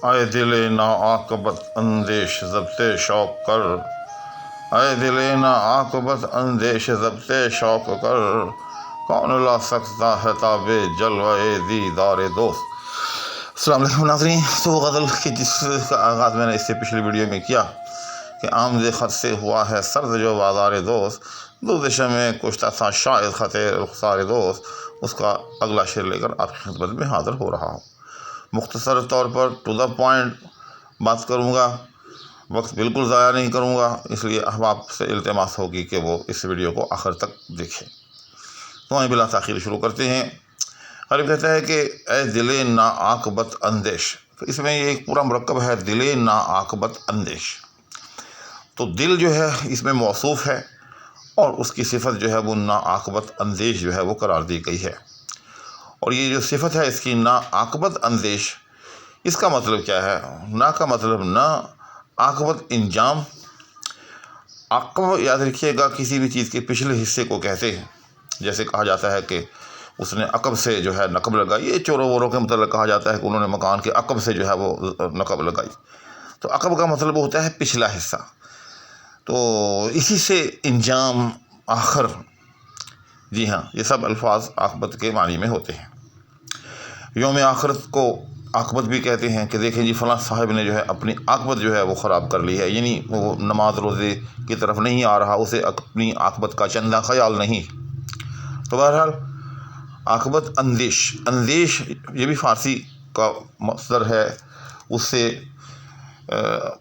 اے دل ناعاقبت اندیش ضبط شوق کر، اے دل ناعاقبت اندیش ضبط شوق کر، کون لا سکتا ہے تاب جلوہ دیدار دوست۔ السلام علیکم ناظرین۔ تو وہ غزل کی جس کا آغاز میں نے اس سے پچھلی ویڈیو میں کیا کہ آمد خط سے ہوا ہے سرد جو بازار دوست، دو دشہ میں کشتا تھا شاید خط رخسار دوست، اس کا اگلا شعر لے کر آپ کی خدمت میں حاضر ہو رہا ہوں۔ مختصر طور پر ٹو دا پوائنٹ بات کروں گا، وقت بالکل ضائع نہیں کروں گا، اس لیے احباب سے التماس ہوگی کہ وہ اس ویڈیو کو آخر تک دیکھیں۔ تو ہمیں بلا تاخیر شروع کرتے ہیں۔ غالب کہتا ہے کہ اے دل ناعاقبت اندیش، اس میں یہ ایک پورا مرکب ہے، دل ناعاقبت اندیش۔ تو دل جو ہے اس میں موصوف ہے اور اس کی صفت جو ہے وہ ناعاقبت اندیش جو ہے وہ قرار دی گئی ہے۔ اور یہ جو صفت ہے اس کی ناعاقبت اندیش، اس کا مطلب کیا ہے؟ نا کا مطلب نا، عاقبت انجام۔ عقب یاد رکھیے گا کسی بھی چیز کے پچھلے حصے کو کہتے ہیں، جیسے کہا جاتا ہے کہ اس نے عقب سے جو ہے نقب لگائی، یہ چوروں ووروں کے متعلق کہا جاتا ہے کہ انہوں نے مکان کے عقب سے جو ہے وہ نقب لگائی۔ تو عقب کا مطلب ہوتا ہے پچھلا حصہ، تو اسی سے انجام، آخر، جی ہاں، یہ سب الفاظ عاقبت کے معنی میں ہوتے ہیں۔ یوم آخرت کو عاقبت بھی کہتے ہیں کہ دیکھیں جی فلاں صاحب نے جو ہے اپنی عاقبت جو ہے وہ خراب کر لی ہے، یعنی وہ نماز روزے کی طرف نہیں آ رہا، اسے اپنی عاقبت کا چندہ خیال نہیں۔ تو بہرحال عاقبت اندیش، اندیش یہ بھی فارسی کا مصدر ہے، اس سے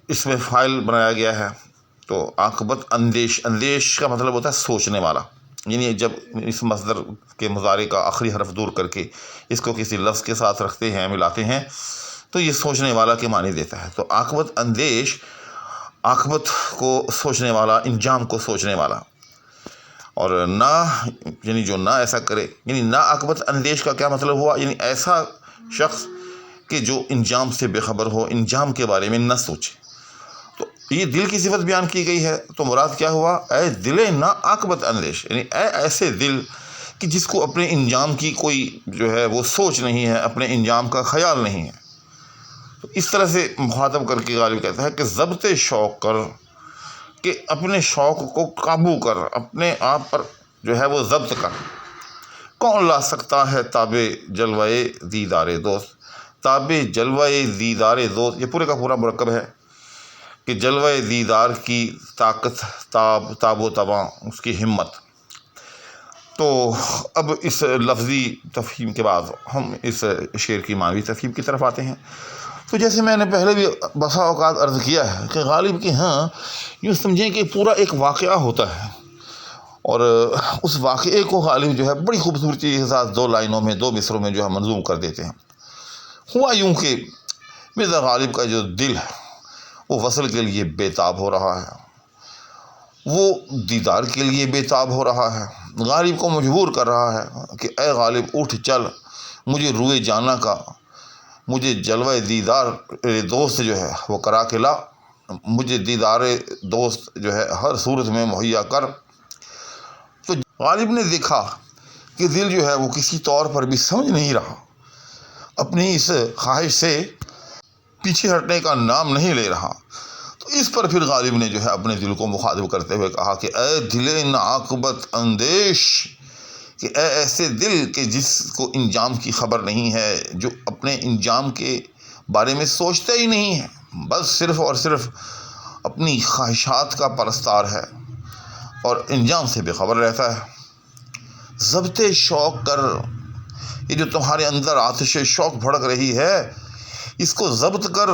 اس میں فاعل بنایا گیا ہے۔ تو عاقبت اندیش، اندیش کا مطلب ہوتا ہے سوچنے والا، یعنی جب اس مصدر کے مضارع کا آخری حرف دور کر کے اس کو کسی لفظ کے ساتھ رکھتے ہیں، ملاتے ہیں، تو یہ سوچنے والا کے معنی دیتا ہے۔ تو عاقبت اندیش، عاقبت کو سوچنے والا، انجام کو سوچنے والا۔ اور نا یعنی جو نہ ایسا کرے، یعنی نا عاقبت اندیش کا کیا مطلب ہوا؟ یعنی ایسا شخص کہ جو انجام سے بے خبر ہو، انجام کے بارے میں نہ سوچے۔ تو یہ دل کی صفت بیان کی گئی ہے، تو مراد کیا ہوا؟ اے دل نا عاقبت اندیش، یعنی اے ایسے دل کہ جس کو اپنے انجام کی کوئی جو ہے وہ سوچ نہیں ہے، اپنے انجام کا خیال نہیں ہے۔ تو اس طرح سے مخاطب کر کے غالب کہتا ہے کہ ضبط شوق کر، کہ اپنے شوق کو قابو کر، اپنے آپ پر جو ہے وہ ضبط کر۔ کون لا سکتا ہے تاب جلوہ دیدار دوست، تاب جلوہ دیدار دوست، یہ پورے کا پورا مرکب ہے کہ جلوہ دیدار کی طاقت، تاب و تواں، اس کی ہمت۔ تو اب اس لفظی تفہیم کے بعد ہم اس شعر کی معنوی تفہیم کی طرف آتے ہیں۔ تو جیسے میں نے پہلے بھی بسا اوقات عرض کیا ہے کہ غالب کے ہاں یوں سمجھیں کہ پورا ایک واقعہ ہوتا ہے، اور اس واقعے کو غالب جو ہے بڑی خوبصورتی کے ساتھ دو لائنوں میں، دو مصروں میں جو ہے منظوم کر دیتے ہیں۔ ہوا یوں کہ مرزا غالب کا جو دل ہے وہ وصل کے لیے بے تاب ہو رہا ہے، وہ دیدار کے لیے بے تاب ہو رہا ہے، غالب کو مجبور کر رہا ہے کہ اے غالب اٹھ چل، مجھے روئے جانا کا، مجھے جلوہ دیدار دوست جو ہے وہ کرا کے لا، مجھے دیدار دوست جو ہے ہر صورت میں مہیا کر۔ تو غالب نے دیکھا کہ دل جو ہے وہ کسی طور پر بھی سمجھ نہیں رہا، اپنی اس خواہش سے پیچھے ہٹنے کا نام نہیں لے رہا۔ تو اس پر پھر غالب نے جو ہے اپنے دل کو مخاطب کرتے ہوئے کہا کہ اے دل ناعاقبت اندیش، کہ اے ایسے دل کہ جس کو انجام کی خبر نہیں ہے، جو اپنے انجام کے بارے میں سوچتا ہی نہیں ہے، بس صرف اور صرف اپنی خواہشات کا پرستار ہے اور انجام سے بے خبر رہتا ہے۔ ضبط شوق کر، یہ جو تمہارے اندر آتش شوق بھڑک رہی ہے، اس کو ضبط کر،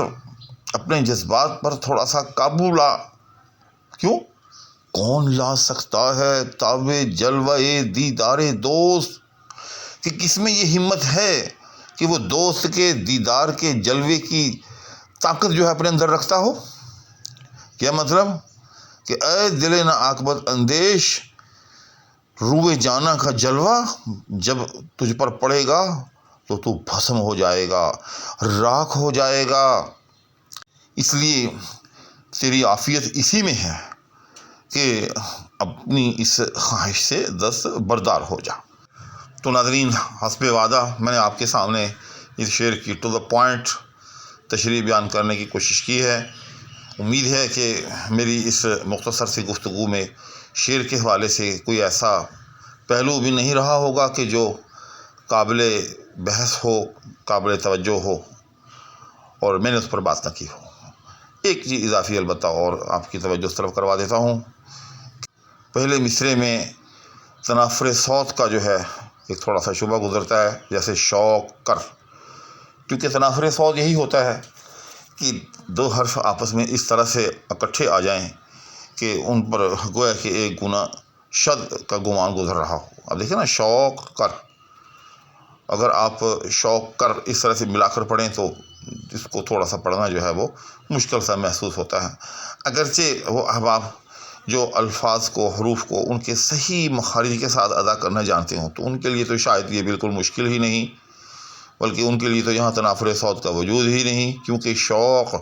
اپنے جذبات پر تھوڑا سا قابو لا۔ کیوں؟ کون لا سکتا ہے تاب جلوہ دیدار دوست، کہ کس میں یہ ہمت ہے کہ وہ دوست کے دیدار کے جلوے کی طاقت جو ہے اپنے اندر رکھتا ہو۔ کیا مطلب؟ کہ اے دل ناعاقبت اندیش، روئے جانا کا جلوہ جب تجھ پر پڑے گا تو تو بھسم ہو جائے گا، راکھ ہو جائے گا، اس لیے تیری عافیت اسی میں ہے کہ اپنی اس خواہش سے دست بردار ہو جا۔ تو ناظرین، حسب وعدہ میں نے آپ کے سامنے اس شعر کی ٹو دا پوائنٹ تشریح بیان کرنے کی کوشش کی ہے۔ امید ہے کہ میری اس مختصر سی گفتگو میں شعر کے حوالے سے کوئی ایسا پہلو بھی نہیں رہا ہوگا کہ جو قابل بحث ہو، قابل توجہ ہو، اور میں نے اس پر بات نہ کی ہو۔ ایک چیز اضافی البتہ اور آپ کی توجہ اس طرف کروا دیتا ہوں۔ پہلے مصرعے میں تنافر صوت کا جو ہے ایک تھوڑا سا شبہ گزرتا ہے، جیسے شوق کر، کیونکہ تنافر صوت یہی ہوتا ہے کہ دو حرف آپس میں اس طرح سے اکٹھے آ جائیں کہ ان پر گویا کہ ایک گنا شد کا گمان گزر رہا ہو۔ اب دیکھیں نا، شوق کر، اگر آپ شوق کر اس طرح سے ملا کر پڑھیں تو اس کو تھوڑا سا پڑھنا جو ہے وہ مشکل سا محسوس ہوتا ہے، اگرچہ وہ احباب جو الفاظ کو، حروف کو ان کے صحیح مخارج کے ساتھ ادا کرنا جانتے ہوں تو ان کے لیے تو شاید یہ بالکل مشکل ہی نہیں، بلکہ ان کے لیے تو یہاں تنافر صوت کا وجود ہی نہیں، کیونکہ شوق،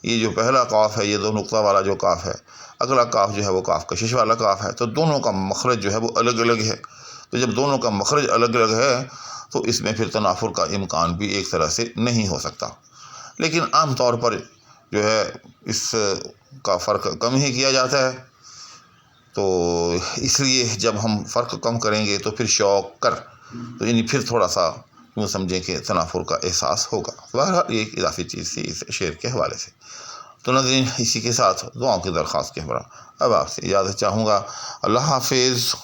یہ جو پہلا قاف ہے، یہ دو نقطہ والا جو قاف ہے، اگلا قاف جو ہے وہ قاف کشش والا قاف ہے، تو دونوں کا مخرج جو ہے وہ الگ الگ ہے۔ تو جب دونوں کا مخرج الگ الگ ہے تو اس میں پھر تنافر کا امکان بھی ایک طرح سے نہیں ہو سکتا، لیکن عام طور پر جو ہے اس کا فرق کم ہی کیا جاتا ہے، تو اس لیے جب ہم فرق کم کریں گے تو پھر شوق کر، تو یعنی پھر تھوڑا سا یوں سمجھیں کہ تنافر کا احساس ہوگا۔ بہرحال یہ ایک اضافی چیز تھی اس شعر کے حوالے سے۔ تو ناظرین، اسی کے ساتھ دعاؤں کی درخواست کے ہمراہ اب آپ سے اجازت چاہوں گا۔ اللہ حافظ۔